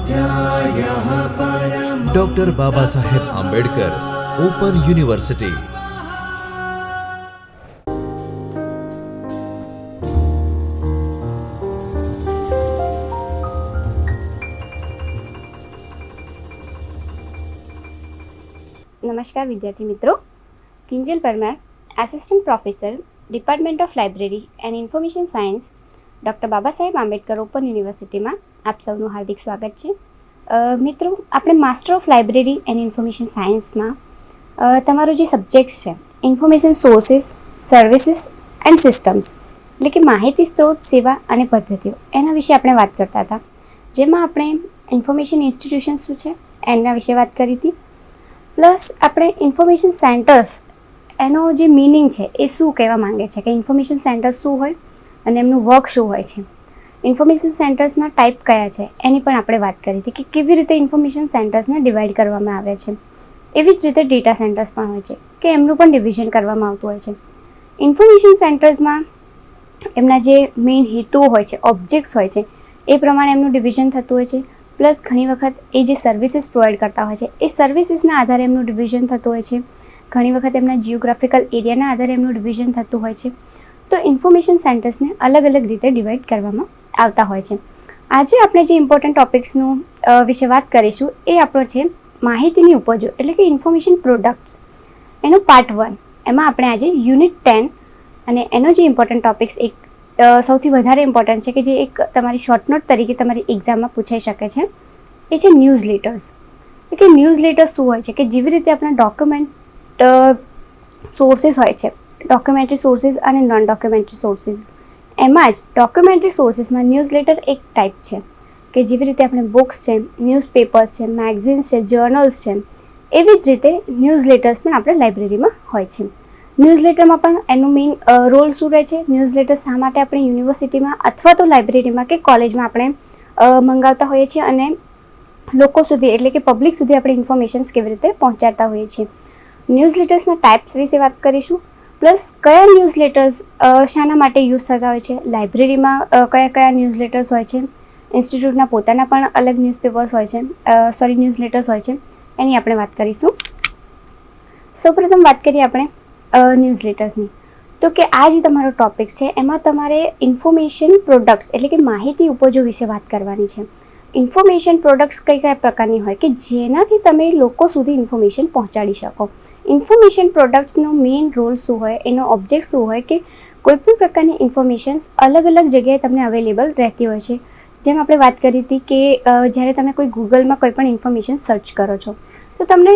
स्वाध्यायः परमो doctor Baba Saheb Ambedkar open university. નમસ્કાર વિદ્યાર્થી મિત્રો, Kinjal Parmar, assistant professor, department of library and information science, doctor Baba Saheb Ambedkar open યુનિવર્સિટીમાં આપ સૌનું હાર્દિક સ્વાગત છે. મિત્રો, આપણે master of library and information સાયન્સમાં તમારો જે સબ્જેક્ટ્સ છે information sources, services and systems, એટલે કે માહિતી સ્ત્રોત, સેવા અને પદ્ધતિઓ, એના વિશે આપણે વાત કરતા હતા. જેમાં આપણે ઇન્ફોર્મેશન ઇન્સ્ટિટ્યુશન શું છે એના વિશે વાત કરી હતી. પ્લસ આપણે ઇન્ફોર્મેશન સેન્ટર્સ, એનો જે મિનિંગ છે એ શું કહેવા માંગે છે, કે ઇન્ફોર્મેશન સેન્ટર્સ શું હોય અને એમનું વર્ક શું હોય છે, ઇન્ફોર્મેશન સેન્ટર્સના ટાઈપ કયા છે એની પણ આપણે વાત કરી હતી, કે કેવી રીતે ઇન્ફોર્મેશન સેન્ટર્સને ડિવાઈડ કરવામાં આવે છે. એવી જ રીતે ડેટા સેન્ટર્સ પણ હોય છે, કે એમનું પણ ડિવિઝન કરવામાં આવતું હોય છે. ઇન્ફોર્મેશન સેન્ટર્સમાં એમના જે મેઇન હેતુઓ હોય છે, ઓબ્જેક્ટ્સ હોય છે, એ પ્રમાણે એમનું ડિવિઝન થતું હોય છે. પ્લસ ઘણી વખત એ જે સર્વિસીસ પ્રોવાઈડ કરતા હોય છે એ સર્વિસીસના આધારે એમનું ડિવિઝન થતું હોય છે. ઘણી વખત એમના જિયોગ્રાફિકલ એરિયાના આધારે એમનું ડિવિઝન થતું હોય છે. તો ઇન્ફોર્મેશન સેન્ટર્સને અલગ અલગ રીતે ડિવાઈડ કરવામાં આવતા હોય છે. આજે આપણે જે ઇમ્પોર્ટન્ટ ટોપિક્સનું વિશે વાત કરીશું એ આપણો છે માહિતીની ઉપજો, એટલે કે ઇન્ફોર્મેશન પ્રોડક્ટ્સ, એનો પાર્ટ 1. એમાં આપણે આજે યુનિટ 10 અને એનો જે ઇમ્પોર્ટન્ટ ટોપિક્સ એક સૌથી વધારે ઇમ્પોર્ટન્ટ છે, કે જે એક તમારી શોર્ટ નોટ તરીકે તમારી એક્ઝામમાં પૂછાઈ શકે છે, એ છે ન્યૂઝ લેટર્સ. એટલે કે ન્યૂઝ લેટર્સ શું હોય છે, કે જેવી રીતે આપણા ડોક્યુમેન્ટ સોર્સિસ હોય છે, ડોક્યુમેન્ટરી સોર્સિસ અને નોન ડોક્યુમેન્ટરી સોર્સિસ, એમાં જ ડોક્યુમેન્ટરી સોર્સિસમાં ન્યૂઝ લેટર એક ટાઈપ છે, કે જેવી રીતે આપણે બુક્સ છે, ન્યૂઝપેપર્સ છે, મેગઝિન્સ છે, જર્નલ્સ છે, એવી જ રીતે ન્યૂઝ લેટર્સ પણ આપણે લાઇબ્રેરીમાં હોય છે. ન્યૂઝલેટરમાં પણ એનું મેઇન રોલ શું રહે છે, ન્યૂઝલેટર શા માટે આપણે યુનિવર્સિટીમાં અથવા તો લાઇબ્રેરીમાં કે કોલેજમાં આપણે મંગાવતા હોઈએ છીએ અને લોકો સુધી, એટલે કે પબ્લિક સુધી આપણે ઇન્ફોર્મેશન્સ કેવી રીતે પહોંચાડતા હોઈએ છીએ. ન્યૂઝલેટર્સના ટાઈપ્સ વિશે વાત કરીશું. પ્લસ કયા ન્યૂઝલેટર્સ શાના માટે યુઝ થતા હોય છે, લાઇબ્રેરીમાં કયા કયા ન્યૂઝલેટર્સ હોય છે, ઇન્સ્ટિટ્યૂટના પોતાના પણ અલગ ન્યૂઝપેપર્સ હોય છે, ન્યૂઝલેટર્સ હોય છે, એની આપણે વાત કરીશું. સૌપ્રથમ વાત કરીએ આપણે ન્યૂઝલેટર્સની. તો કે આ જે તમારો ટોપિક છે એમાં તમારે ઇન્ફોર્મેશન પ્રોડક્ટ્સ, એટલે કે માહિતી ઉપજો વિશે વાત કરવાની છે. ઇન્ફોર્મેશન પ્રોડક્ટ્સ કઈ કયા પ્રકારની હોય કે જેનાથી તમે લોકો સુધી ઇન્ફોર્મેશન પહોંચાડી શકો. ઇન્ફોર્મેશન પ્રોડક્ટ્સનો મેઇન રોલ શું હોય, એનો ઓબ્જેક્ટ શું હોય, કે કોઈપણ પ્રકારની ઇન્ફોર્મેશન્સ અલગ અલગ જગ્યાએ તમને અવેલેબલ રહેતી હોય છે. જેમ આપણે વાત કરી હતી કે જ્યારે તમે કોઈ ગૂગલમાં કોઈ પણ ઇન્ફોર્મેશન સર્ચ કરો છો તો તમને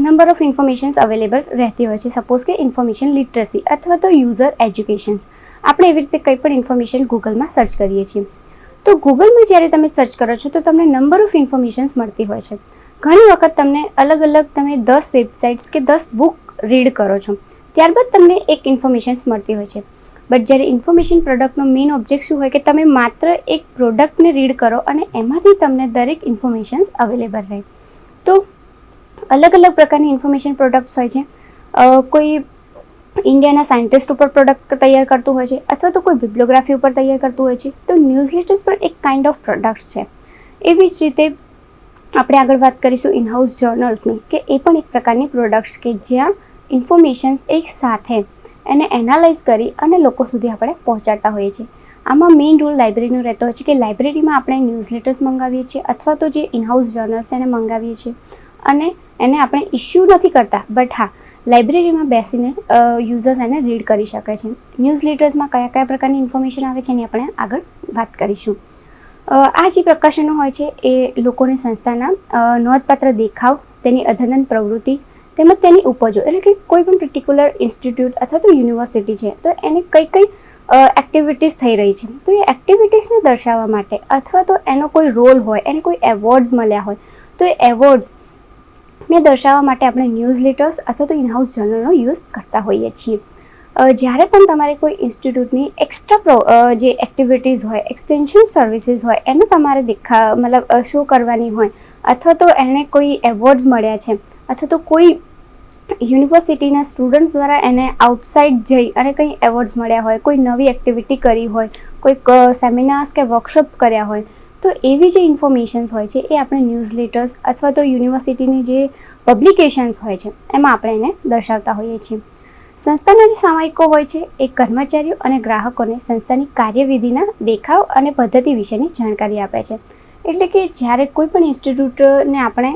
નંબર ઓફ ઇન્ફોર્મેશન્સ અવેલેબલ રહેતી હોય છે. સપોઝ કે ઇન્ફોર્મેશન લિટરસી અથવા તો યુઝર એજ્યુકેશન્સ, આપણે એવી રીતે કંઈ પણ ઇન્ફોર્મેશન ગૂગલમાં સર્ચ કરીએ છીએ. તો ગૂગલમાં જ્યારે તમે સર્ચ કરો છો તો તમને નંબર ઓફ ઇન્ફોર્મેશન્સ મળતી હોય છે. ઘણી વખત તમને અલગ અલગ તમે 10 વેબસાઇટ્સ કે 10 બુક રીડ કરો છો, ત્યારબાદ તમને એક ઇન્ફોર્મેશન્સ મળતી હોય છે. બટ જ્યારે ઇન્ફોર્મેશન પ્રોડક્ટનો મેઇન ઓબ્જેક્ટ શું હોય, કે તમે માત્ર એક પ્રોડક્ટને રીડ કરો અને એમાંથી તમને દરેક ઇન્ફોર્મેશન્સ અવેલેબલ રહે. તો અલગ અલગ પ્રકારની ઇન્ફોર્મેશન પ્રોડક્ટ્સ હોય છે. કોઈ ઇન્ડિયાના સાયન્ટિસ્ટ ઉપર પ્રોડક્ટ તૈયાર કરતું હોય છે અથવા તો કોઈ બિબ્લિયોગ્રાફી ઉપર તૈયાર કરતું હોય છે. તો ન્યૂઝલેટર્સ પણ એક કાઇન્ડ ઓફ પ્રોડક્ટ્સ છે. એવી જ રીતે આપણે આગળ વાત કરીશું ઇનહાઉસ જર્નલ્સની, કે એ પણ એક પ્રકારની પ્રોડક્ટ્સ કે જ્યાં ઇન્ફોર્મેશન્સ એક સાથે એને એનાલાઇઝ કરી અને લોકો સુધી આપણે પહોંચાડતા હોઈએ છીએ. આમાં મેઇન રોલ લાઇબ્રેરીનો રહેતો હોય છે, કે લાઇબ્રેરીમાં આપણે ન્યૂઝલેટર્સ મંગાવીએ છીએ અથવા તો જે ઇનહાઉસ જર્નલ્સ એને મંગાવીએ છીએ અને એને આપણે ઇશ્યુ નથી કરતા, બટ હા લાઇબ્રેરીમાં બેસીને યુઝર્સ એને રીડ કરી શકે છે. ન્યૂઝલેટર્સમાં કયા કયા પ્રકારની ઇન્ફોર્મેશન આવે છે એની આપણે આગળ વાત કરીશું. આ જે પ્રકાશનો હોય છે એ લોકોની સંસ્થાના નોંધપાત્ર દેખાવ, તેની અધ્યયન પ્રવૃત્તિ તેમજ તેની ઉપજો, એટલે કે કોઈ પણ પર્ટિક્યુલર ઇન્સ્ટિટ્યૂટ અથવા તો યુનિવર્સિટી છે તો એને કઈ કઈ એક્ટિવિટીઝ થઈ રહી છે, તો એ એક્ટિવિટીઝને દર્શાવવા માટે અથવા તો એનો કોઈ રોલ હોય, એને કોઈ એવોર્ડ્સ મળ્યા હોય તો એ એવોર્ડ્સને દર્શાવવા માટે આપણે ન્યૂઝલેટર્સ અથવા તો ઇનહાઉસ જર્નલનો યુઝ કરતા હોઈએ છીએ. જ્યારે પણ તમારે કોઈ ઇન્સ્ટિટ્યૂટની એક્સ્ટ્રા જે એક્ટિવિટીઝ હોય, એક્સટેન્શન સર્વિસીસ હોય, એને તમારે શો કરવાની હોય અથવા તો એને કોઈ એવોર્ડ્સ મળ્યા છે અથવા તો કોઈ યુનિવર્સિટીના સ્ટુડન્ટ્સ દ્વારા એને આઉટસાઇડ જઈ અને કંઈ એવોર્ડ્સ મળ્યા હોય, કોઈ નવી એક્ટિવિટી કરી હોય, કોઈ સેમિનાર્સ કે વર્કશોપ કર્યા હોય, તો એવી જે ઇન્ફોર્મેશન્સ હોય છે એ આપણે ન્યૂઝલેટર્સ અથવા તો યુનિવર્સિટીની જે પબ્લિકેશન્સ હોય છે એમાં આપણે એને દર્શાવતા હોઈએ છીએ. સંસ્થાના જે સામાયિકો હોય છે એ કર્મચારીઓ અને ગ્રાહકોને સંસ્થાની કાર્યવિધિના દેખાવ અને પદ્ધતિ વિશેની જાણકારી આપે છે. એટલે કે જ્યારે કોઈ પણ ઇન્સ્ટિટ્યૂટને આપણે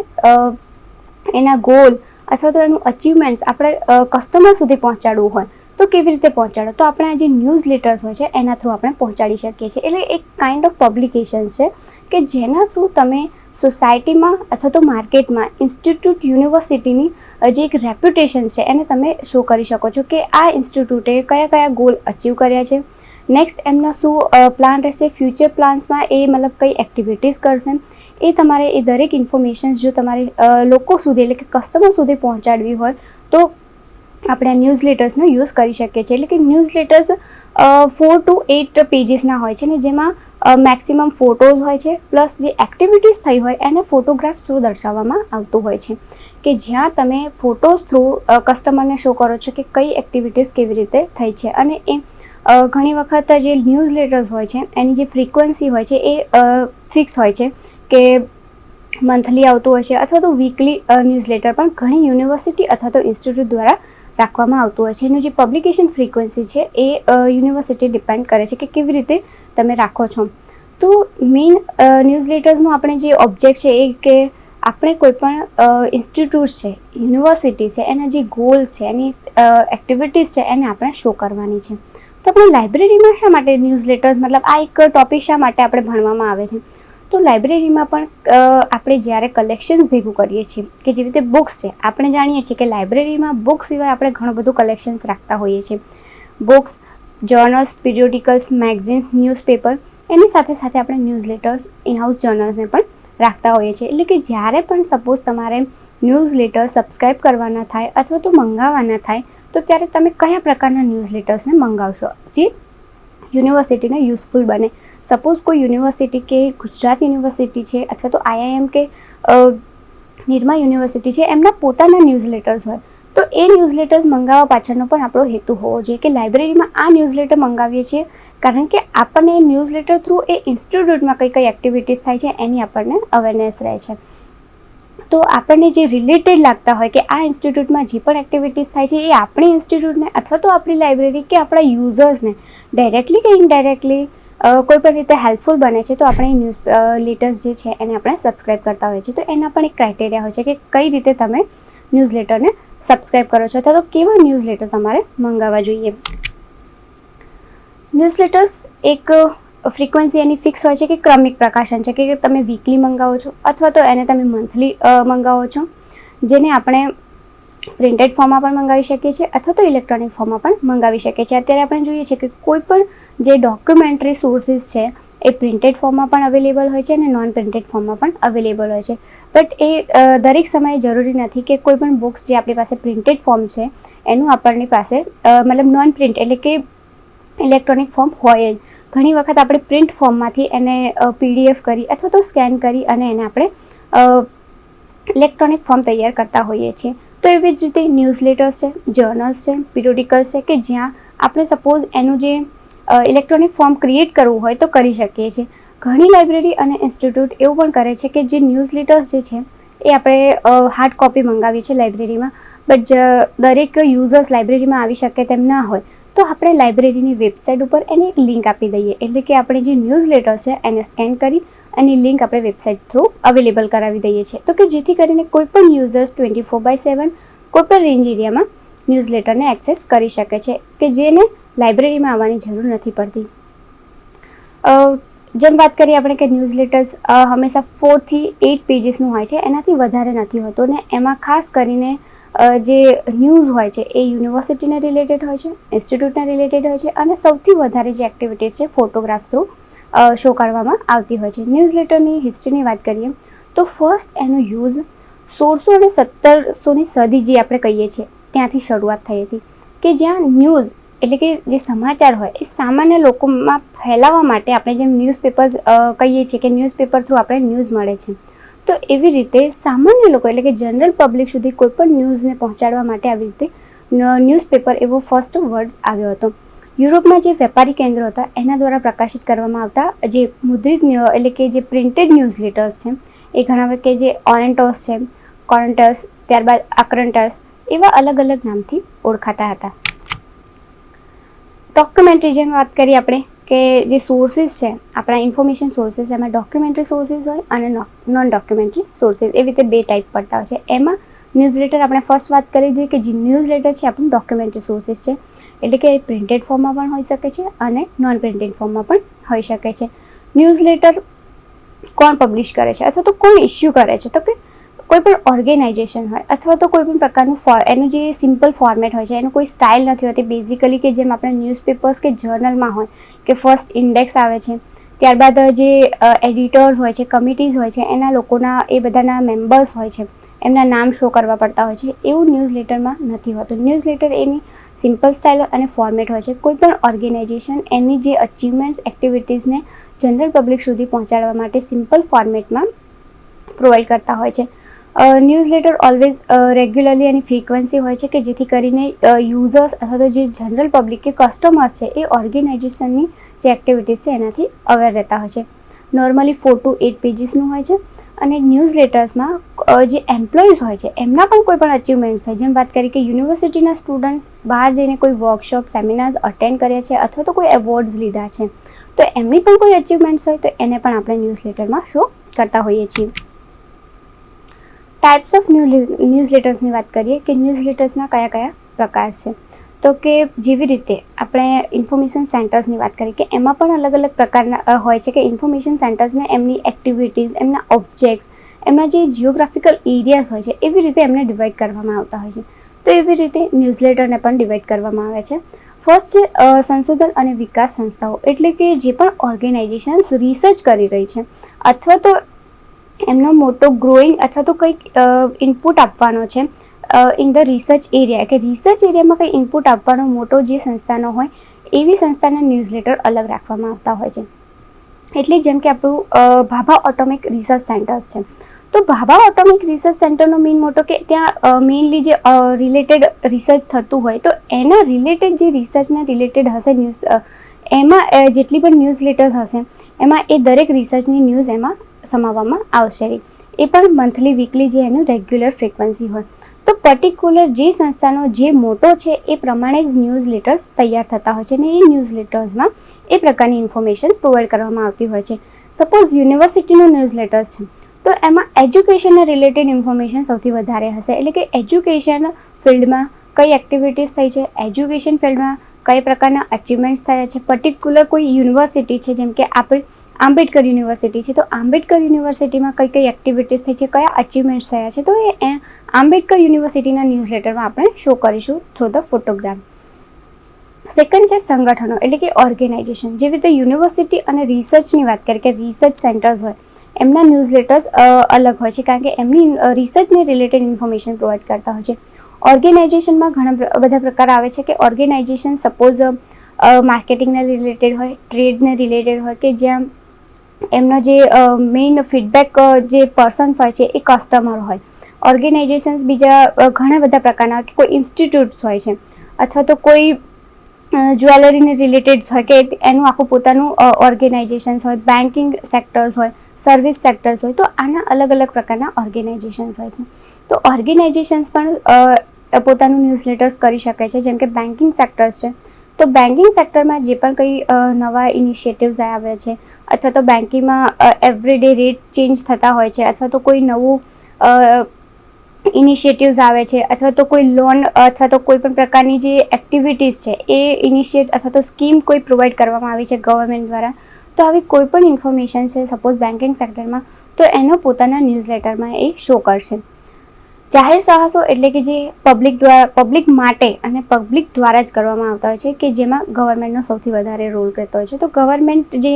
એના ગોલ અથવા તો એનું અચીવમેન્ટ્સ આપણે કસ્ટમર સુધી પહોંચાડવું હોય તો કેવી રીતે પહોંચાડો, તો આપણે આ જે ન્યૂઝ લેટર્સ હોય છે એના થ્રુ આપણે પહોંચાડી શકીએ છીએ. એટલે એક કાઇન્ડ ઓફ પબ્લિકેશન્સ છે કે જેના થ્રુ તમે સોસાયટીમાં અથવા તો માર્કેટમાં ઇન્સ્ટિટ્યૂટ યુનિવર્સિટીની જે એક રેપ્યુટેશન છે એને તમે શો કરી શકો છો કે આ ઇન્સ્ટિટ્યૂટે કયા કયા ગોલ અચીવ કર્યા છે, નેક્સ્ટ એમના શું પ્લાન રહેશે, ફ્યુચર પ્લાન્સમાં એ મતલબ કઈ એક્ટિવિટીઝ કરશે, એ તમારે એ દરેક ઇન્ફોર્મેશન્સ જો તમારે લોકો સુધી એટલે કે કસ્ટમર સુધી પહોંચાડવી હોય તો આપણે આ ન્યૂઝલેટર્સનો યુઝ કરી શકીએ છીએ. એટલે કે ન્યૂઝલેટર્સ 4 to 8 પેજીસના હોય છે ને જેમાં મેક્સિમમ ફોટોઝ હોય છે પ્લસ જે એક્ટિવિટીઝ થઈ હોય એને ફોટોગ્રાફ્સ થ્રુ દર્શાવવામાં આવતું હોય છે કે જ્યાં તમે ફોટોઝ થ્રુ કસ્ટમરને શો કરો છો કે કઈ એક્ટિવિટીઝ કેવી રીતે થઈ છે. અને એ ઘણી વખત જે ન્યૂઝલેટર્સ હોય છે એની જે ફ્રીક્વન્સી હોય છે એ ફિક્સ હોય છે કે મંથલી આવતું હોય છે અથવા તો વીકલી ન્યૂઝલેટર પણ ઘણી યુનિવર્સિટી અથવા તો ઇન્સ્ટિટ્યૂટ દ્વારા રાખવામાં આવતું હોય છે. એનું જે પબ્લિકેશન ફ્રીક્વન્સી છે એ યુનિવર્સિટી ડિપેન્ડ કરે છે કે કેવી રીતે તમે રાખો છો. તો મેઇન ન્યૂઝલેટર્સનું આપણે જે ઓબ્જેક્ટ છે એ કે આપણે કોઈપણ ઇન્સ્ટિટ્યૂટ છે, યુનિવર્સિટી છે, એના જે ગોલ છે, એની એક્ટિવિટીઝ છે એને આપણે શો કરવાની છે. તો આપણે લાઇબ્રેરીમાં શા માટે ન્યૂઝલેટર્સ મતલબ આ એક ટોપિક શા માટે આપણે ભણવામાં આવે છે, તો લાઇબ્રેરીમાં પણ આપણે જ્યારે કલેક્શન્સ ભેગું કરીએ છીએ કે જેવી રીતે બુક્સ છે, આપણે જાણીએ છીએ કે લાઇબ્રેરીમાં બુક્સ સિવાય આપણે ઘણું બધું કલેક્શન્સ રાખતા હોઈએ છીએ. બુક્સ, જર્નલ્સ, પીરિયોડિકલ્સ, મેગઝીન્સ, ન્યૂઝપેપર, એની સાથે સાથે આપણે ન્યૂઝલેટર્સ, ઇનહાઉસ જર્નલ્સને પણ રાખતા હોઈએ છીએ. એટલે કે જ્યારે પણ સપોઝ તમારે ન્યૂઝલેટર સબસ્ક્રાઈબ કરવાના થાય અથવા તો મંગાવવાના થાય તો ત્યારે તમે કયા પ્રકારના ન્યૂઝલેટર્સને મંગાવશો જે યુનિવર્સિટીને યુઝફુલ બને. સપોઝ કોઈ યુનિવર્સિટી કે ગુજરાત યુનિવર્સિટી છે અથવા તો IIM કે નિરમા યુનિવર્સિટી છે એમના પોતાના ન્યૂઝલેટર્સ હોય તો એ ન્યૂઝલેટર્સ મંગાવવા પાછળનો પણ આપણો હેતુ હોવો જોઈએ કે લાઇબ્રેરીમાં આ ન્યૂઝલેટર મંગાવીએ છીએ કારણ કે આપણને ન્યૂઝલેટર થ્રુ એ ઇન્સ્ટિટ્યૂટમાં કઈ કઈ એક્ટિવિટીઝ થાય છે એની આપણને અવેરનેસ રહે છે. તો આપણને જે રિલેટેડ લાગતા હોય કે આ ઇન્સ્ટિટ્યૂટમાં જે પણ એક્ટિવિટીઝ થાય છે એ આપણી ઇન્સ્ટિટ્યૂટને અથવા તો આપણી લાઇબ્રેરી કે આપણા યુઝર્સને ડાયરેક્ટલી કે ઇનડાયરેક્ટલી કોઈ પણ રીતે હેલ્પફુલ બને છે તો આપણે ન્યૂઝ લેટર્સ જે છે એને આપણે સબસ્ક્રાઈબ કરતા હોઈએ છીએ. તો એના પણ એક ક્રાઇટેરિયા હોય છે કે કઈ રીતે તમે ન્યૂઝલેટરને સબસ્ક્રાઈબ કરો છો અથવા તો કેવા ન્યૂઝલેટર તમારે મંગાવવા જોઈએ. ન્યૂઝલેટર્સ એક ફ્રીક્વન્સી એની ફિક્સ હોય છે કે ક્રમિક પ્રકાશન છે કે તમે વીકલી મંગાવો છો અથવા તો એને તમે મંથલી મંગાવો છો, જેને આપણે પ્રિન્ટેડ ફોર્મમાં પણ મંગાવી શકીએ છીએ અથવા તો ઇલેક્ટ્રોનિક ફોર્મમાં પણ મંગાવી શકીએ છીએ. અત્યારે આપણે જોઈએ છીએ કે કોઈ પણ જે ડોક્યુમેન્ટરી સોર્સિસ છે એ પ્રિન્ટેડ ફોર્મમાં પણ અવેલેબલ હોય છે અને નોન પ્રિન્ટેડ ફોર્મમાં પણ અવેલેબલ હોય છે. બટ એ દરેક સમયે જરૂરી નથી કે કોઈ પણ બુક્સ જે આપણી પાસે પ્રિન્ટેડ ફોર્મ છે એનું આપણની પાસે મતલબ નોન પ્રિન્ટ એટલે કે ઇલેક્ટ્રોનિક ફોર્મ હોય જ. ઘણી વખત આપણે પ્રિન્ટ ફોર્મમાંથી એને PDF કરી અથવા તો સ્કેન કરી અને એને આપણે ઇલેક્ટ્રોનિક ફોર્મ તૈયાર કરતા હોઈએ છીએ. તો એવી જ રીતે ન્યૂઝલેટર્સ છે, જર્નલ્સ છે, પીરિયોડિકલ્સ છે કે જ્યાં આપણે સપોઝ એનું જે ઇલેક્ટ્રોનિક ફોર્મ ક્રિએટ કરવું હોય તો કરી શકીએ છીએ. ઘણી લાઇબ્રેરી અને ઇન્સ્ટિટ્યૂટ એવું પણ કરે છે કે જે ન્યૂઝલેટર્સ જે છે એ આપણે હાર્ડ કોપી મંગાવીએ છીએ લાઇબ્રેરીમાં, બટ દરેક યુઝર્સ લાઇબ્રેરીમાં આવી શકે તેમ ના હોય તો આપણે લાઇબ્રેરીની વેબસાઇટ ઉપર એની એક લિંક આપી દઈએ. એટલે કે આપણે જે ન્યૂઝલેટર છે એને સ્કેન કરી એની લિંક આપણે વેબસાઇટ થ્રુ અવેલેબલ કરાવી દઈએ છીએ તો કે જેથી કરીને કોઈ પણ યુઝર્સ 24/7 કોઈ પણ રેન્જ એરિયામાં ન્યૂઝલેટરને એક્સેસ કરી શકે છે કે જેને લાઇબ્રેરીમાં આવવાની જરૂર નથી પડતી. જેમ વાત કરીએ આપણે કે ન્યૂઝલેટર્સ હંમેશા 4 થી 8 પેજીસનું હોય છે, એનાથી વધારે નથી હોતું ને એમાં ખાસ કરીને જે ન્યૂઝ હોય છે એ યુનિવર્સિટીને રિલેટેડ હોય છે, ઇન્સ્ટિટ્યૂટને રિલેટેડ હોય છે અને સૌથી વધારે જે એક્ટિવિટીઝ છે ફોટોગ્રાફ્સ થ્રુ શો કરવામાં આવતી હોય છે. ન્યૂઝલેટરની હિસ્ટ્રીની વાત કરીએ તો ફર્સ્ટ એનો યુઝ 1600 અને 1700ની સદી જે આપણે કહીએ છીએ ત્યાંથી શરૂઆત થઈ હતી કે જ્યાં ન્યૂઝ એટલે કે જે સમાચાર હોય એ સામાન્ય લોકોમાં ફેલાવવા માટે આપણે જેમ ન્યૂઝપેપર્સ કહીએ છીએ કે ન્યૂઝપેપર થ્રુ આપણે ન્યૂઝ મળે છે તો એવી રીતે સામાન્ય લોકો એટલે કે જનરલ પબ્લિક સુધી કોઈ પણ ન્યૂઝને પહોંચાડવા માટે આવી રીતે ન્યૂઝપેપર એવો ફર્સ્ટ વર્ડ આવ્યો હતો. યુરોપમાં જે વેપારી કેન્દ્રો હતા એના દ્વારા પ્રકાશિત કરવામાં આવતા જે મુદ્રિત એટલે કે જે પ્રિન્ટેડ ન્યૂઝ લેટર્સ છે એ ઘણા કે જે ઓરેન્ટોસ છે, કોરન્ટસ, ત્યારબાદ આક્રન્ટસ એવા અલગ અલગ નામથી ઓળખાતા હતા. ડોક્યુમેન્ટરી જેમ વાત કરીએ આપણે કે જે સોર્સિસ છે આપણા ઇન્ફોર્મેશન સોર્સિસ એમાં ડોક્યુમેન્ટરી સોર્સિસ હોય અને નોન ડોક્યુમેન્ટરી સોર્સિસ એવી રીતે બે ટાઈપ પડતા હોય છે. એમાં ન્યૂઝ લેટર આપણે ફર્સ્ટ વાત કરી દીધી કે જે ન્યૂઝ લેટર છે આપણું ડોક્યુમેન્ટરી સોર્સિસ છે, એટલે કે પ્રિન્ટેડ ફોર્મમાં પણ હોઈ શકે છે અને નોન પ્રિન્ટેડ ફોર્મમાં પણ હોઈ શકે છે. ન્યૂઝ લેટર કોણ પબ્લિશ કરે છે અથવા તો કોણ ઇસ્યુ કરે છે? તો કે કોઈ પણ ઓર્ગેનાઇઝેશન હોય અથવા તો કોઈ પણ પ્રકારનું એનું જે સિમ્પલ ફોર્મેટ હોય છે એનું કોઈ સ્ટાઇલ નથી હોતી. બેઝિકલી કે જેમ આપણે ન્યૂઝપેપર્સ કે જર્નલમાં હોય કે ફર્સ્ટ ઇન્ડેક્સ આવે છે, ત્યારબાદ જે એડિટર્સ હોય છે, કમિટીઝ હોય છે, એના લોકોના એ બધાના મેમ્બર્સ હોય છે, એમના નામ શો કરવા પડતા હોય છે. એવું ન્યૂઝ લેટરમાં નથી હોતું. ન્યૂઝ લેટર એની સિમ્પલ સ્ટાઇલ અને ફોર્મેટ હોય છે. કોઈ પણ ઓર્ગેનાઇઝેશન એની જે અચીવમેન્ટ્સ એક્ટિવિટીઝને જનરલ પબ્લિક સુધી પહોંચાડવા માટે સિમ્પલ ફોર્મેટમાં પ્રોવાઈડ કરતા હોય છે. ન્યૂઝ લેટર ઓલવેઝ રેગ્યુલરલી એની ફ્રીક્વન્સી હોય છે કે જેથી કરીને યુઝર્સ અથવા તો જે જનરલ પબ્લિક કે કસ્ટમર્સ છે એ ઓર્ગેનાઇઝેશનની જે એક્ટિવિટીઝ છે એનાથી અવેર રહેતા હોય છે. નોર્મલી 4 to 8 પેજીસનું હોય છે અને ન્યૂઝ લેટર્સમાં જે એમ્પ્લોઈઝ હોય છે એમના પણ કોઈ પણ અચીવમેન્ટ્સ હોય, જેમ વાત કરી કે યુનિવર્સિટીના સ્ટુડન્ટ્સ બહાર જઈને કોઈ વર્કશોપ, સેમિનાર્સ અટેન્ડ કર્યા છે અથવા તો કોઈ એવોર્ડ્સ લીધા છે તો એમની પણ કોઈ અચીવમેન્ટ્સ હોય તો એને પણ આપણે ન્યૂઝ લેટરમાં શો કરતા હોઈએ છીએ. ટાઈપ્સ ઓફ ન્યૂઝ લેટર્સની વાત કરીએ કે ન્યૂઝ લેટર્સના કયા કયા પ્રકાર છે, તો કે જેવી રીતે આપણે ઇન્ફોર્મેશન સેન્ટર્સની વાત કરીએ કે એમાં પણ અલગ અલગ પ્રકારના હોય છે કે ઇન્ફોર્મેશન સેન્ટર્સને એમની એક્ટિવિટીઝ, એમના ઓબ્જેક્ટ્સ, એમના જે જિયોગ્રાફિકલ એરિયાઝ હોય છે એવી રીતે એમને ડિવાઈડ કરવામાં આવતા હોય છે. તો એવી રીતે ન્યૂઝ લેટરને પણ ડિવાઈડ કરવામાં આવે છે. ફર્સ્ટ છે સંશોધન અને વિકાસ સંસ્થાઓ, એટલે કે જે પણ ઓર્ગેનાઇઝેશન્સ રિસર્ચ કરી રહી છે અથવા તો એમનો મોટો ગ્રોઈંગ અથવા તો કંઈક ઇનપુટ આપવાનો છે ઇન ધ રિસર્ચ એરિયા, કે રિસર્ચ એરિયામાં કંઈ ઇનપુટ આપવાનો મોટો જે સંસ્થાનો હોય એવી સંસ્થાના ન્યૂઝ લેટર અલગ રાખવામાં આવતા હોય છે. એટલે જેમ કે આપણું ભાભા એટોમિક રિસર્ચ સેન્ટર્સ છે, તો ભાભા એટોમિક રિસર્ચ સેન્ટરનો મેઇન મોટો કે ત્યાં મેઇનલી જે રિલેટેડ રિસર્ચ થતું હોય તો એના રિલેટેડ જે રિસર્ચના રિલેટેડ હશે ન્યૂઝ, એમાં જેટલી પણ ન્યૂઝ લેટર્સ હશે એમાં એ દરેક રિસર્ચની ન્યૂઝ એમાં સમાવવામાં આવશે. એ પણ મંથલી, વીકલી જે એનું રેગ્યુલર ફ્રિકવન્સી હોય. તો પર્ટિક્યુલર જે સંસ્થાનો જે મોટો છે એ પ્રમાણે જ ન્યૂઝ લેટર્સ તૈયાર થતા હોય છે અને એ ન્યૂઝ લેટર્સમાં એ પ્રકારની ઇન્ફોર્મેશન્સ પ્રોવાઈડ કરવામાં આવતી હોય છે. સપોઝ યુનિવર્સિટીનું ન્યૂઝ લેટર્સ છે તો એમાં એજ્યુકેશનને રિલેટેડ ઇન્ફોર્મેશન સૌથી વધારે હશે, એટલે કે એજ્યુકેશન ફિલ્ડમાં કઈ એક્ટિવિટીઝ થઈ છે, એજ્યુકેશન ફિલ્ડમાં કઈ પ્રકારના અચીવમેન્ટ્સ થયા છે, પર્ટિક્યુલર કોઈ યુનિવર્સિટી છે જેમ કે આપણે આંબેડકર યુનિવર્સિટી છે તો આંબેડકર યુનિવર્સિટીમાં કઈ કઈ એક્ટિવિટીઝ થઈ છે, કયા અચીવમેન્ટ્સ થયા છે, તો એ આંબેડકર યુનિવર્સિટીના ન્યૂઝ લેટરમાં આપણે શો કરીશું થ્રુ ધ ફોટોગ્રાફ. સેકન્ડ છે સંગઠનો, એટલે કે ઓર્ગેનાઇઝેશન. જેવી રીતે યુનિવર્સિટી અને રિસર્ચની વાત કરીએ કે રિસર્ચ સેન્ટર્સ હોય એમના ન્યૂઝ લેટર્સ અલગ હોય છે કારણ કે એમની રિસર્ચને રિલેટેડ ઇન્ફોર્મેશન પ્રોવાઈડ કરતા હોય છે. ઓર્ગેનાઇઝેશનમાં ઘણા બધા પ્રકાર આવે છે કે ઓર્ગેનાઇઝેશન સપોઝ માર્કેટિંગને રિલેટેડ હોય, ટ્રેડને રિલેટેડ હોય કે જ્યાં એમનો જે મેઇન ફીડબેક જે પર્સન્સ હોય છે એ કસ્ટમર હોય. ઓર્ગેનાઇઝેશન્સ બીજા ઘણા બધા પ્રકારના કે કોઈ ઇન્સ્ટિટ્યૂટ્સ હોય છે અથવા તો કોઈ જ્વેલરીને રિલેટેડ હોય કે એનું આખું પોતાનું ઓર્ગેનાઇઝેશન્સ હોય, બેન્કિંગ સેક્ટર્સ હોય, સર્વિસ સેક્ટર્સ હોય, તો આના અલગ અલગ પ્રકારના ઓર્ગેનાઇઝેશન્સ હોય છે. તો ઓર્ગેનાઇઝેશન્સ પણ પોતાનું ન્યૂઝ લેટર્સ કરી શકે છે. જેમ કે બેન્કિંગ સેક્ટર્સ છે તો બેન્કિંગ સેક્ટરમાં જે પણ કંઈ નવા ઇનિશિયેટિવ્સ આવ્યા છે અથવા તો બેન્કિંગમાં એવરી ડે રેટ ચેન્જ થતા હોય છે અથવા તો કોઈ નવું ઇનિશિયેટિવ્સ આવે છે અથવા તો કોઈ લોન અથવા તો કોઈ પણ પ્રકારની જે એક્ટિવિટીઝ છે એ ઇનિશિયેટ અથવા તો સ્કીમ કોઈ પ્રોવાઈડ કરવામાં આવી છે ગવર્મેન્ટ દ્વારા, તો આવી કોઈ પણ ઇન્ફોર્મેશન છે સપોઝ બેન્કિંગ સેક્ટરમાં તો એનો પોતાના ન્યૂઝ લેટરમાં એ શો કરશે. જાહેર સાહસો એટલે કે જે પબ્લિક માટે અને પબ્લિક દ્વારા જ કરવામાં આવતા હોય છે કે જેમાં ગવર્મેન્ટનો સૌથી વધારે રોલ રહેતો હોય છે. તો ગવર્મેન્ટ જે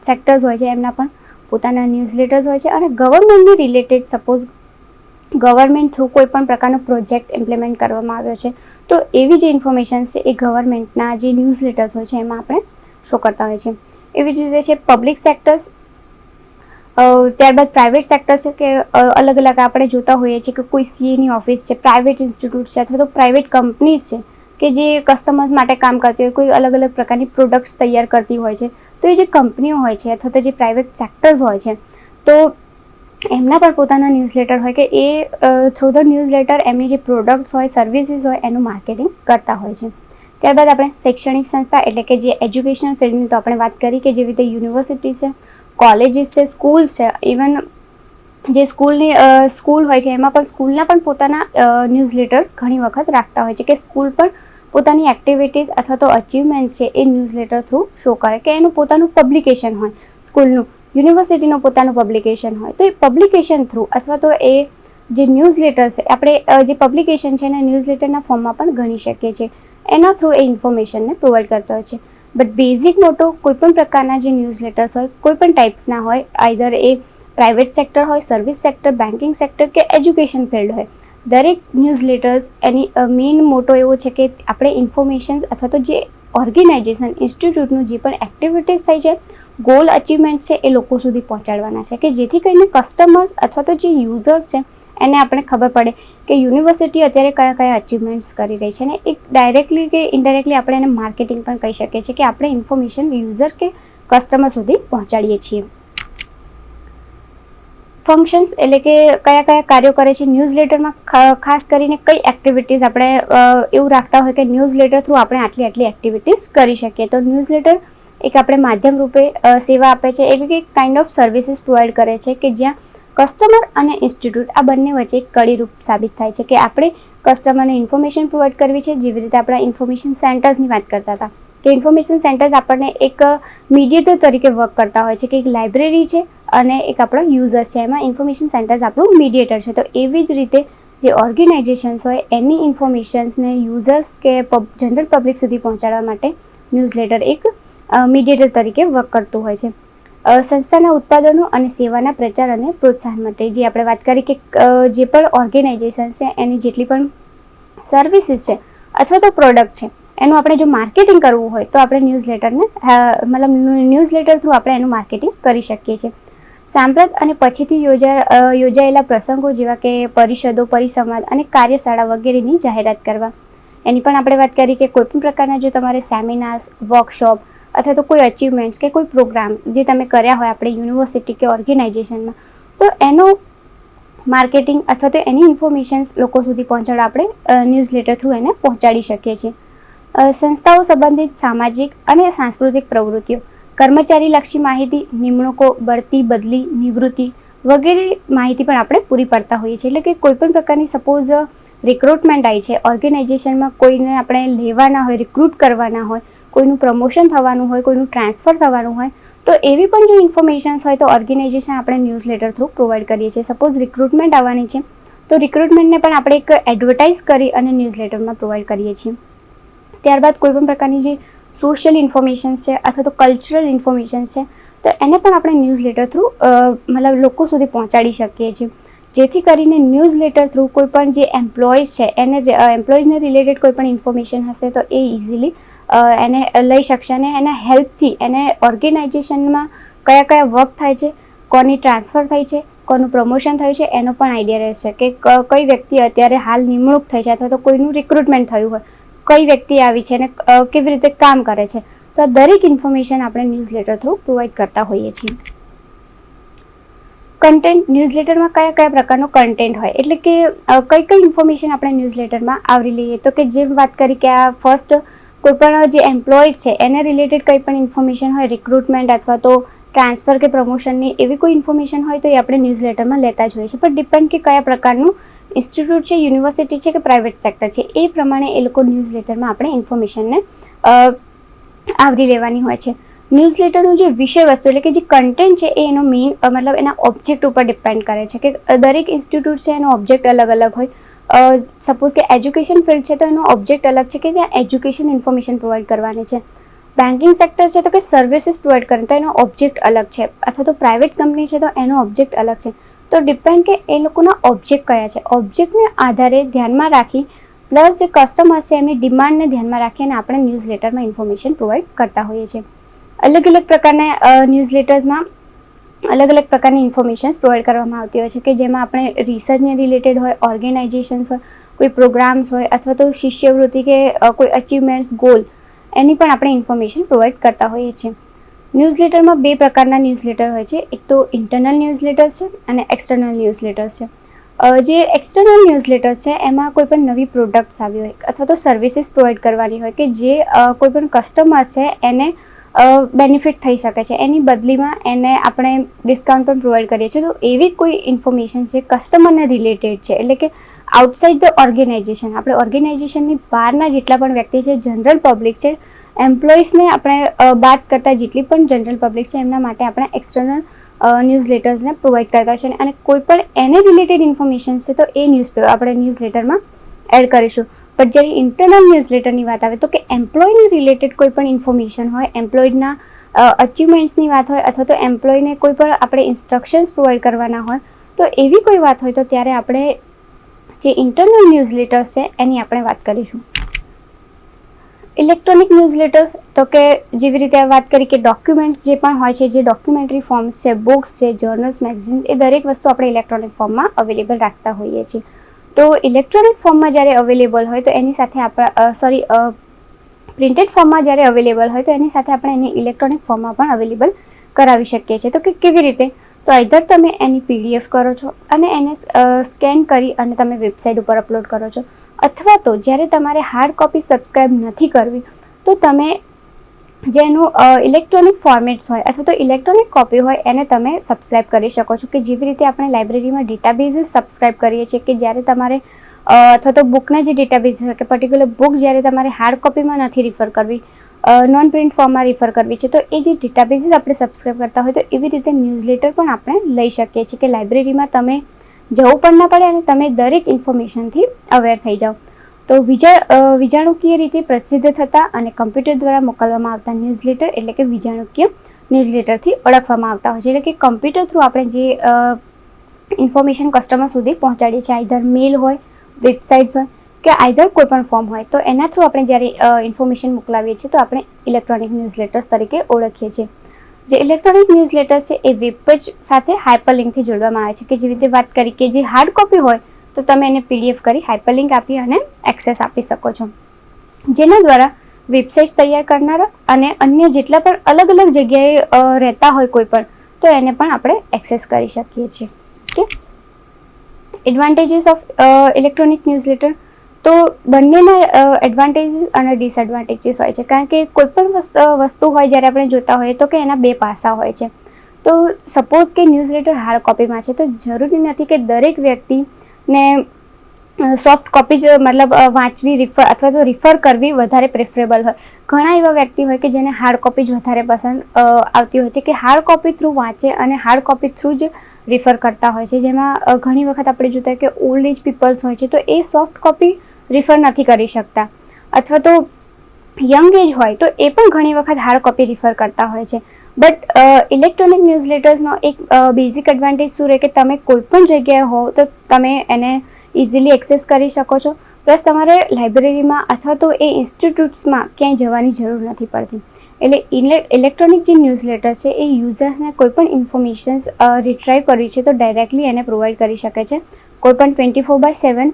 સેક્ટર્સ હોય છે એમના પણ પોતાના ન્યૂઝ લેટર્સ હોય છે અને ગવર્મેન્ટની રિલેટેડ સપોઝ ગવર્મેન્ટ થ્રુ કોઈ પણ પ્રકારનો પ્રોજેક્ટ ઇમ્પ્લિમેન્ટ કરવામાં આવ્યો છે તો એવી જે ઇન્ફોર્મેશન છે એ ગવર્મેન્ટના જે ન્યૂઝ લેટર્સ હોય છે એમાં આપણે શો કરતા હોય છે. એવી જ રીતે છે પબ્લિક સેક્ટર્સ, ત્યારબાદ પ્રાઇવેટ સેક્ટર છે કે અલગ અલગ આપણે જોતા હોઈએ છીએ કે કોઈ સીએની ઓફિસ છે, પ્રાઇવેટ ઇન્સ્ટિટ્યૂટ છે અથવા તો પ્રાઇવેટ કંપનીઝ છે કે જે કસ્ટમર્સ માટે કામ કરતી હોય, કોઈ અલગ અલગ પ્રકારની પ્રોડક્ટ્સ તૈયાર કરતી હોય છે, તો એ જે કંપનીઓ હોય છે અથવા તો જે પ્રાઇવેટ સેક્ટર્સ હોય છે, તો એમના પણ પોતાના ન્યૂઝલેટર હોય કે એ થ્રુ ધ ન્યૂઝલેટર એમની જે પ્રોડક્ટ્સ હોય, સર્વિસીસ હોય એનું માર્કેટિંગ કરતા હોય છે. ત્યારબાદ આપણે શૈક્ષણિક સંસ્થા એટલે કે જે એજ્યુકેશનલ ફિલ્ડની તો આપણે વાત કરી કે જેવી રીતે યુનિવર્સિટી છે, કોલેજીસ છે, સ્કૂલ્સ છે, ઇવન જે સ્કૂલ હોય છે એમાં પણ સ્કૂલના પણ પોતાના ન્યૂઝલેટર્સ ઘણી વખત રાખતા હોય છે કે સ્કૂલ પણ પોતાની એક્ટિવિટીઝ અથવા તો અચીવમેન્ટ છે એ ન્યૂઝલેટર થ્રુ શો કરે કે એનું પોતાનું પબ્લિકેશન હોય, સ્કૂલનું, યુનિવર્સિટીનું પોતાનું પબ્લિકેશન હોય, તો એ પબ્લિકેશન થ્રુ અથવા તો એ જે ન્યૂઝલેટર છે આપણે જે પબ્લિકેશન છે એને ન્યૂઝલેટરના ફોર્મમાં પણ ગણી શકીએ છીએ. એના થ્રુ એ ઇન્ફોર્મેશનને પ્રોવાઈડ કરતો હોય છે. બટ બેઝિક મોટો કોઈપણ પ્રકારના જે ન્યૂઝલેટર્સ હોય, કોઈપણ ટાઈપ્સના હોય, આઈધર એ પ્રાઇવેટ સેક્ટર હોય, સર્વિસ સેક્ટર, બેન્કિંગ સેક્ટર કે એજ્યુકેશન ફિલ્ડ હોય, દરેક ન્યૂઝલેટર્સ એની મેઇન મોટો એવો છે કે આપણે ઇન્ફોર્મેશન અથવા તો જે ઓર્ગેનાઇઝેશન, ઇન્સ્ટિટ્યૂટનું જે પણ એક્ટિવિટીઝ થઈ છે, ગોલ અચીવમેન્ટ છે એ લોકો સુધી પહોંચાડવાના છે કે જેથી કરીને કસ્ટમર્સ અથવા તો જે યુઝર્સ છે એને આપણે ખબર પડે કે યુનિવર્સિટી અત્યારે કયા કયા અચીવમેન્ટ્સ કરી રહી છે, ને એક ડાયરેક્ટલી કે ઇનડાયરેક્ટલી આપણે એને માર્કેટિંગ પણ કહી શકીએ છીએ કે આપણે ઇન્ફોર્મેશન યુઝર કે કસ્ટમર સુધી પહોંચાડીએ છીએ. ફંક્શન્સ એટલે કે કયા કયા કાર્યો કરે છે ન્યૂઝલેટરમાં, ખાસ કરીને કઈ એક્ટિવિટીઝ આપણે એવું રાખતા હોય કે ન્યૂઝલેટર થ્રુ આપણે આટલી એક્ટિવિટીઝ કરી શકીએ. તો ન્યૂઝલેટર એક આપણે માધ્યમ રૂપે સેવા આપે છે, એટલે કે કાઇન્ડ ઓફ સર્વિસીસ પ્રોવાઈડ કરે છે કે જ્યાં કસ્ટમર અને ઇન્સ્ટિટ્યૂટ આ બંને વચ્ચે એક કડીરૂપ સાબિત થાય છે કે આપણે કસ્ટમરને ઇન્ફોર્મેશન પ્રોવાઈડ કરવી છે. જેવી રીતે આપણા ઇન્ફોર્મેશન સેન્ટર્સની વાત કરતા હતા કે ઇન્ફોર્મેશન સેન્ટર્સ આપણને એક મીડિયેટર તરીકે વર્ક કરતા હોય છે કે એક લાઇબ્રેરી છે અને એક આપણા યુઝર્સ છે, એમાં ઇન્ફોર્મેશન સેન્ટર્સ આપણું મીડિયેટર છે. તો એવી જ રીતે જે ઓર્ગેનાઇઝેશન્સ હોય એની ઇન્ફોર્મેશન્સને યુઝર્સ કે જનરલ પબ્લિક સુધી પહોંચાડવા માટે ન્યૂઝલેટર એક મીડિયેટર તરીકે વર્ક કરતું હોય છે. સંસ્થાના ઉત્પાદનો અને સેવાના પ્રચાર અને પ્રોત્સાહન માટે જે આપણે વાત કરી કે જે પણ ઓર્ગેનાઇઝેશન છે એની જેટલી પણ સર્વિસીસ છે અથવા તો પ્રોડક્ટ છે એનું આપણે જો માર્કેટિંગ કરવું હોય તો આપણે ન્યૂઝલેટર થ્રુ આપણે એનું માર્કેટિંગ કરી શકીએ છીએ. સાંપ્રત અને પછીથી યોજાયેલા પ્રસંગો જેવા કે પરિષદો, પરિસંવાદ અને કાર્યશાળા વગેરેની જાહેરાત કરવા. એની પણ આપણે વાત કરી કે કોઈપણ પ્રકારના જો તમારે સેમિનાર્સ, વર્કશોપ અથવા તો કોઈ અચીવમેન્ટ્સ કે કોઈ પ્રોગ્રામ જે તમે કર્યા હોય આપણે યુનિવર્સિટી કે ઓર્ગેનાઇઝેશનમાં, તો એનો માર્કેટિંગ અથવા તો એની ઇન્ફોર્મેશન્સ લોકો સુધી પહોંચાડવા આપણે ન્યૂઝલેટર થ્રુ એને પહોંચાડી શકીએ છીએ. સંસ્થાઓ સંબંધિત સામાજિક અને સાંસ્કૃતિક પ્રવૃત્તિઓ, કર્મચારીલક્ષી માહિતી, નિમણૂકો, બઢતી, બદલી, નિવૃત્તિ વગેરે માહિતી પણ આપણે પૂરી પાડતા હોઈએ છીએ. એટલે કે કોઈપણ પ્રકારની સપોઝ રિક્રુટમેન્ટ આવી છે ઓર્ગેનાઇઝેશનમાં, કોઈને આપણે લેવાના હોય, રિક્રુટ કરવાના હોય, કોઈનું પ્રમોશન થવાનું હોય, કોઈનું ટ્રાન્સફર થવાનું હોય, તો એવી પણ જો ઇન્ફોર્મેશન્સ હોય તો ઓર્ગેનાઇઝેશન આપણે ન્યૂઝલેટર થ્રુ પ્રોવાઈડ કરીએ છીએ. સપોઝ રિક્રુટમેન્ટ આવવાની છે તો રિક્રુટમેન્ટને પણ આપણે એક એડવર્ટાઇઝ કરી અને ન્યૂઝલેટરમાં પ્રોવાઈડ કરીએ છીએ. ત્યારબાદ કોઈપણ પ્રકારની જે સોશિયલ ઇન્ફોર્મેશન્સ છે અથવા તો કલ્ચરલ ઇન્ફોર્મેશન્સ છે તો એને પણ આપણે ન્યૂઝલેટર થ્રુ લોકો સુધી પહોંચાડી શકીએ છીએ. જેથી કરીને ન્યૂઝલેટર થ્રુ કોઈપણ જે એમ્પ્લોઈઝ છે એને એમ્પ્લોઈઝને રિલેટેડ કોઈપણ ઇન્ફોર્મેશન હશે તો એ ઇઝીલી એને લઈ શકશે અને એના હેલ્પથી એને ઓર્ગેનાઇઝેશનમાં કયા કયા વર્ક થાય છે, કોની ટ્રાન્સફર થઈ છે, કોનું પ્રમોશન થયું છે એનો પણ આઈડિયા રહેશે કે કઈ વ્યક્તિ અત્યારે હાલ નિમણૂક થઈ છે અથવા તો કોઈનું રિક્રુટમેન્ટ થયું હોય, કઈ વ્યક્તિ આવી છે અને કેવી રીતે કામ કરે છે. તો આ દરેક ઇન્ફોર્મેશન આપણે ન્યૂઝલેટર થ્રુ પ્રોવાઈડ કરતા હોઈએ છીએ. કન્ટેન્ટ, ન્યૂઝલેટરમાં કયા કયા પ્રકારનો કન્ટેન્ટ હોય એટલે કે કઈ કઈ ઇન્ફોર્મેશન આપણે ન્યૂઝલેટરમાં આવરી લઈએ. તો કે જેમ વાત કરી કે આ ફર્સ્ટ કોઈપણ જે એમ્પ્લોઈઝ છે એને રિલેટેડ કંઈ પણ ઇન્ફોર્મેશન હોય, રિક્રુટમેન્ટ અથવા તો ટ્રાન્સફર કે પ્રમોશનની એવી કોઈ ઇન્ફોર્મેશન હોય તો એ આપણે ન્યૂઝલેટરમાં લેતા જ હોઈએ છીએ. પણ ડિપેન્ડ કે કયા પ્રકારનું ઇન્સ્ટિટ્યૂટ છે, યુનિવર્સિટી છે કે પ્રાઇવેટ સેક્ટર છે એ પ્રમાણે એ લોકો ન્યૂઝલેટરમાં આપણે ઇન્ફોર્મેશનને આવરી લેવાની હોય છે. ન્યૂઝલેટરનું જે વિષય વસ્તુ એટલે કે જે કન્ટેન્ટ છે એ એનો મેઇન એના ઓબ્જેક્ટ ઉપર ડિપેન્ડ કરે છે કે દરેક ઇન્સ્ટિટ્યૂટ છે એનો ઓબ્જેક્ટ અલગ અલગ હોય. સપોઝ કે એજ્યુકેશન ફિલ્ડ છે તો એનો ઓબ્જેક્ટ અલગ છે કે ત્યાં એજ્યુકેશન ઇન્ફોર્મેશન પ્રોવાઈડ કરવાની છે. બેન્કિંગ સેક્ટર છે તો કે સર્વિસીસ પ્રોવાઈડ કરે તો એનો ઓબ્જેક્ટ અલગ છે. અથવા તો પ્રાઇવેટ કંપની છે તો એનો ઓબ્જેક્ટ અલગ છે. તો ડિપેન્ડ કે એ લોકોના ઓબ્જેક્ટ કયા છે. ઓબ્જેક્ટને આધારે ધ્યાનમાં રાખી પ્લસ જે કસ્ટમર્સ છે એમની ડિમાન્ડને ધ્યાનમાં રાખી અને આપણે ન્યૂઝલેટરમાં ઇન્ફોર્મેશન પ્રોવાઈડ કરતા હોઈએ છીએ. અલગ અલગ પ્રકારના ન્યૂઝલેટર્સમાં અલગ અલગ પ્રકારની ઇન્ફોર્મેશન્સ પ્રોવાઈડ કરવામાં આવતી હોય છે કે જેમાં આપણે રિસર્ચને રિલેટેડ હોય, ઓર્ગેનાઇઝેશન્સ હોય, કોઈ પ્રોગ્રામ્સ હોય અથવા તો શિષ્યવૃત્તિ કે કોઈ અચીવમેન્ટ્સ ગોલ એની પણ આપણે ઇન્ફોર્મેશન પ્રોવાઈડ કરતા હોઈએ છીએ. ન્યૂઝલેટરમાં 2 પ્રકારના ન્યૂઝલેટર હોય છે. એક તો ઇન્ટરનલ ન્યૂઝલેટર્સ છે અને એક્સટર્નલ ન્યૂઝલેટર્સ છે. જે એક્સટર્નલ ન્યૂઝલેટર્સ છે એમાં કોઈ પણ નવી પ્રોડક્ટ્સ આવી હોય અથવા તો સર્વિસીસ પ્રોવાઈડ કરવાની હોય કે જે કોઈ પણ કસ્ટમર્સ છે એને બેનિફિટ થઈ શકે છે, એની બદલીમાં એને આપણે ડિસ્કાઉન્ટ પણ પ્રોવાઈડ કરીએ છીએ. તો એવી કોઈ ઇન્ફોર્મેશન છે કસ્ટમરને રિલેટેડ છે, એટલે કે આઉટસાઇડ ધ ઓર્ગેનાઇઝેશન, આપણે ઓર્ગેનાઇઝેશનની બહારના જેટલા પણ વ્યક્તિ છે, જનરલ પબ્લિક છે, એમ્પ્લોઈઝને આપણે બાદ કરતાં જેટલી પણ જનરલ પબ્લિક છે એમના માટે આપણે એક્સટર્નલ ન્યૂઝલેટર્સને પ્રોવાઈડ કરતા છે. અને કોઈ પણ એને રિલેટેડ ઇન્ફોર્મેશન છે તો એ આપણે ન્યૂઝલેટરમાં એડ કરીશું. પણ જ્યારે ઇન્ટરનલ ન્યૂઝલેટરની વાત આવે તો કે એમ્પ્લોયને રિલેટેડ કોઈ પણ ઇન્ફોર્મેશન હોય, એમ્પ્લોયના અચીવમેન્ટ્સની વાત હોય અથવા તો એમ્પ્લોયને કોઈ પણ આપણે ઇન્સ્ટ્રક્શન્સ પ્રોવાઈડ કરવાના હોય, તો એવી કોઈ વાત હોય તો ત્યારે આપણે જે ઇન્ટરનલ ન્યૂઝલેટર્સ છે એની આપણે વાત કરીશું. ઇલેક્ટ્રોનિક ન્યૂઝલેટર્સ તો કે જેવી રીતે વાત કરી કે ડોક્યુમેન્ટ્સ જે પણ હોય છે, જે ડોક્યુમેન્ટરી ફોર્મ્સ છે, બુક્સ છે, જર્નલ્સ, મેગઝીન, એ દરેક વસ્તુ આપણે ઇલેક્ટ્રોનિક ફોર્મમાં અવેલેબલ રાખતા હોઈએ છીએ. તો ઇલેક્ટ્રોનિક ફોર્મમાં જ્યારે અવેલેબલ હોય તો એની સાથે પ્રિન્ટેડ ફોર્મમાં જ્યારે અવેલેબલ હોય તો એની સાથે આપણે એને ઇલેક્ટ્રોનિક ફોર્મમાં પણ અવેલેબલ કરાવી શકીએ છીએ. તો કે કેવી રીતે? તો આઈધર તમે એની PDF કરો છો અને એને સ્કેન કરી અને તમે વેબસાઇટ ઉપર અપલોડ કરો છો, અથવા તો જ્યારે તમારે હાર્ડ કોપી સબસ્ક્રાઈબ નથી કરવી તો તમે જેનું ઇલેક્ટ્રોનિક ફોર્મેટ્સ હોય અથવા તો ઇલેક્ટ્રોનિક કોપી હોય એને તમે સબસ્ક્રાઈબ કરી શકો છો. કે જેવી રીતે આપણે લાઇબ્રેરીમાં ડેટાબેઝીસ સબસ્ક્રાઈબ કરીએ છીએ કે જ્યારે તમારે અથવા તો બુકના જે ડેટાબેઝ હોય કે પર્ટિક્યુલર બુક જ્યારે તમારે હાર્ડ કોપીમાં નથી રિફર કરવી, નોન પ્રિન્ટ ફોર્મમાં રિફર કરવી છે, તો એ જે ડેટાબેઝીસ આપણે સબસ્ક્રાઈબ કરતા હોય તો એવી રીતે ન્યૂઝલેટર પણ આપણે લઈ શકીએ છીએ કે લાઇબ્રેરીમાં તમે જવું પણ ના પડે અને તમે દરેક ઇન્ફોર્મેશનથી અવેર થઈ જાઓ. તો વિજાણુકીય રીતે પ્રસિદ્ધ થતા અને કમ્પ્યુટર દ્વારા મોકલવામાં આવતા ન્યૂઝલેટર એટલે કે વિજાણુકીય ન્યૂઝલેટરથી ઓળખવામાં આવતા હોય છે. એટલે કે કમ્પ્યુટર થ્રુ આપણે જે ઇન્ફોર્મેશન કસ્ટમર સુધી પહોંચાડીએ છીએ, આઈધર મેલ હોય, વેબસાઇટ્સ હોય કે આઈધર કોઈ પણ ફોર્મ હોય, તો એના થ્રુ આપણે જ્યારે ઇન્ફોર્મેશન મોકલાવીએ છીએ તો આપણે ઇલેક્ટ્રોનિક ન્યૂઝલેટર્સ તરીકે ઓળખીએ છીએ. જે ઇલેક્ટ્રોનિક ન્યૂઝલેટર્સ છે એ વેબ પેજ સાથે હાઇપરલિંકથી જોડવામાં આવે છે. કે જેવી રીતે વાત કરી કે જે હાર્ડ કોપી હોય તો તમે એને PDF કરી હાઇપરલિંક આપી અને એક્સેસ આપી શકો છો, જેના દ્વારા વેબસાઇટ તૈયાર કરનારા અને અન્ય જેટલા પણ અલગ અલગ જગ્યાએ રહેતા હોય કોઈ પણ, તો એને પણ આપણે એક્સેસ કરી શકીએ છીએ. Okay, advantages of electronic newsletter. તો બંનેના એડવાન્ટેજીસ અને ડિસએડવાન્ટેજીસ હોય છે, કારણ કે કોઈ પણ વસ્તુ હોય જ્યારે આપણે જોતા હોઈએ તો કે એના 2 પાસા હોય છે. તો સપોઝ કે ન્યૂઝલેટર હાર્ડ કોપીમાં છે તો જરૂરી નથી કે દરેક વ્યક્તિને સોફ્ટ કોપી જ મતલબ વાંચવી અથવા તો રિફર કરવી વધારે પ્રેફરેબલ હોય. ઘણા એવા વ્યક્તિ હોય કે જેને હાર્ડ કોપી જ વધારે પસંદ આવતી હોય છે, કે હાર્ડ કોપી થ્રુ વાંચે અને હાર્ડ કોપી થ્રુ જ રિફર કરતા હોય છે. જેમાં ઘણી વખત આપણે જોતા હોય કે ઓલ્ડ એજ પીપલ્સ હોય છે તો એ સોફ્ટ કોપી રિફર નથી કરી શકતા, અથવા તો યંગ એજ હોય તો એ પણ ઘણી વખત હાર્ડ કોપી રિફર કરતા હોય છે. બટ ઇલેક્ટ્રોનિક ન્યૂઝલેટર્સનો એક બેઝિક એડવાન્ટેજ શું રહે કે તમે કોઈ પણ જગ્યાએ હો તો તમે એને ઇઝીલી એક્સેસ કરી શકો છો. પ્લસ તમારે લાઇબ્રેરીમાં અથવા તો એ ઇન્સ્ટિટ્યૂટ્સમાં ક્યાંય જવાની જરૂર નથી પડતી. એટલે ઇલેક્ટ્રોનિક જે ન્યૂઝલેટર છે એ યુઝર્સને કોઈ પણ ઇન્ફોર્મેશન્સ રિટ્રાઈવ કરવી છે તો ડાયરેક્ટલી એને પ્રોવાઈડ કરી શકે છે, કોઈ પણ 24/7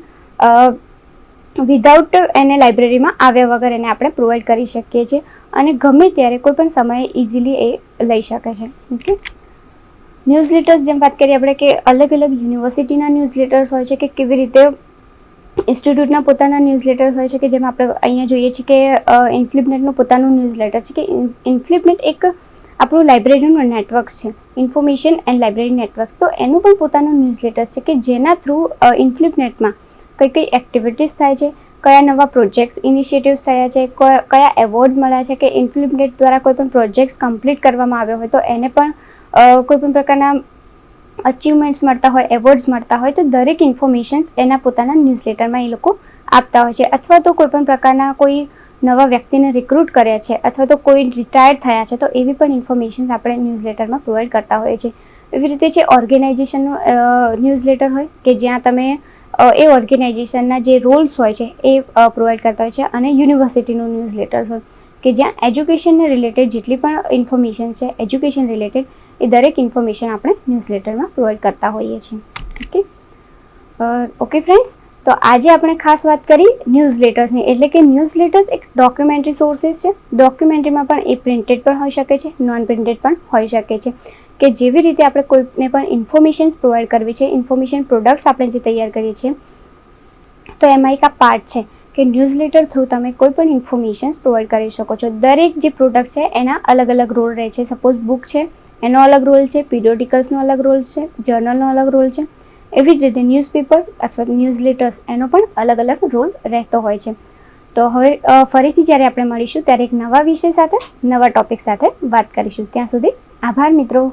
વિધાઉટ એને લાઇબ્રેરીમાં આવ્યા વગર એને આપણે પ્રોવાઈડ કરી શકીએ છીએ અને ગમે ત્યારે કોઈ પણ સમયે ઇઝીલી એ લઈ શકે છે. ઓકે, ન્યૂઝલેટર્સ જેમ વાત કરીએ આપણે કે અલગ અલગ યુનિવર્સિટીના ન્યૂઝલેટર્સ હોય છે, કે કેવી રીતે ઇન્સ્ટિટ્યૂટના પોતાના ન્યૂઝલેટર્સ હોય છે, કે જેમાં આપણે અહીંયા જોઈએ છીએ કે ઇન્ફ્લિપનેટનું પોતાનું ન્યૂઝલેટર છે. કે ઇન્ફ્લિપનેટ એક આપણું લાઇબ્રેરીનું નેટવર્ક છે, ઇન્ફોર્મેશન એન્ડ લાઇબ્રેરી નેટવર્ક. તો એનું પણ પોતાનું ન્યૂઝલેટર્સ છે કે જેના થ્રુ ઇન્ફ્લિપનેટમાં કઈ એક્ટિવિટીઝ થાય છે, કયા નવા પ્રોજેક્ટ્સ ઇનિશિયેટિવ્સ થયા છે, કયા એવોર્ડ્સ મળ્યા છે, કે ઇન્ફ્લિપનેટ દ્વારા કોઈ પણ પ્રોજેક્ટ્સ કમ્પ્લીટ કરવામાં આવ્યો હોય તો એને પણ કોઈ પણ પ્રકારના અચીવમેન્ટ્સ મળતા હોય, એવોર્ડ્સ મળતા હોય, તો દરેક ઇન્ફોર્મેશન્સ એના પોતાના ન્યૂઝલેટરમાં એ લોકો આપતા હોય છે. અથવા તો કોઈ પણ પ્રકારના કોઈ નવા વ્યક્તિને રિક્રુટ કર્યા છે અથવા તો કોઈ રિટાયર્ડ થયા છે તો એવી પણ ઇન્ફોર્મેશન્સ આપણે ન્યૂઝલેટરમાં પ્રોવાઈડ કરતા હોઈએ છીએ. એવી રીતે છે ઓર્ગેનાઇઝેશનનું ન્યૂઝલેટર હોય કે જ્યાં તમે એ ઓર્ગેનાઇઝેશનના જે રોલ્સ હોય છે એ પ્રોવાઈડ કરતા હોય છે, અને યુનિવર્સિટીનું ન્યૂઝલેટર્સ હોય કે જ્યાં એજ્યુકેશનને રિલેટેડ જેટલી પણ ઇન્ફોર્મેશન છે, એજ્યુકેશન રિલેટેડ, એ દરેક ઇન્ફોર્મેશન આપણે ન્યૂઝલેટરમાં પ્રોવાઈડ કરતા હોઈએ છીએ. ઓકે ફ્રેન્ડ્સ, તો આજે આપણે ખાસ વાત કરી ન્યૂઝલેટર્સની, એટલે કે ન્યૂઝલેટર્સ એક ડોક્યુમેન્ટરી સોર્સિસ છે. ડોક્યુમેન્ટરીમાં પણ એ પ્રિન્ટેડ પણ હોઈ શકે છે, નોન પ્રિન્ટેડ પણ હોઈ શકે છે. કે જેવી રીતે આપણે કોઈને પણ ઇન્ફોર્મેશન્સ પ્રોવાઈડ કરવી છે, ઇન્ફોર્મેશન પ્રોડક્ટ્સ આપણે જે તૈયાર કરીએ છીએ, તો એમાં એક આ પાર્ટ છે કે ન્યૂઝલેટર થ્રુ તમે કોઈ પણ ઇન્ફોર્મેશન્સ પ્રોવાઈડ કરી શકો છો. દરેક જે પ્રોડક્ટ છે એના અલગ અલગ રોલ રહે છે. સપોઝ બુક છે એનો અલગ રોલ છે, પીરિયોડિકલ્સનો અલગ રોલ છે, જર્નલનો અલગ રોલ છે. એવી જ રીતે ન્યૂઝપેપર અથવા ન્યૂઝલેટર્સ એનો પણ અલગ અલગ રોલ રહેતો હોય છે. તો હવે ફરીથી જ્યારે આપણે મળીશું ત્યારે એક નવા વિષય સાથે, નવા ટોપિક સાથે વાત કરીશું. ત્યાં સુધી આભાર મિત્રો.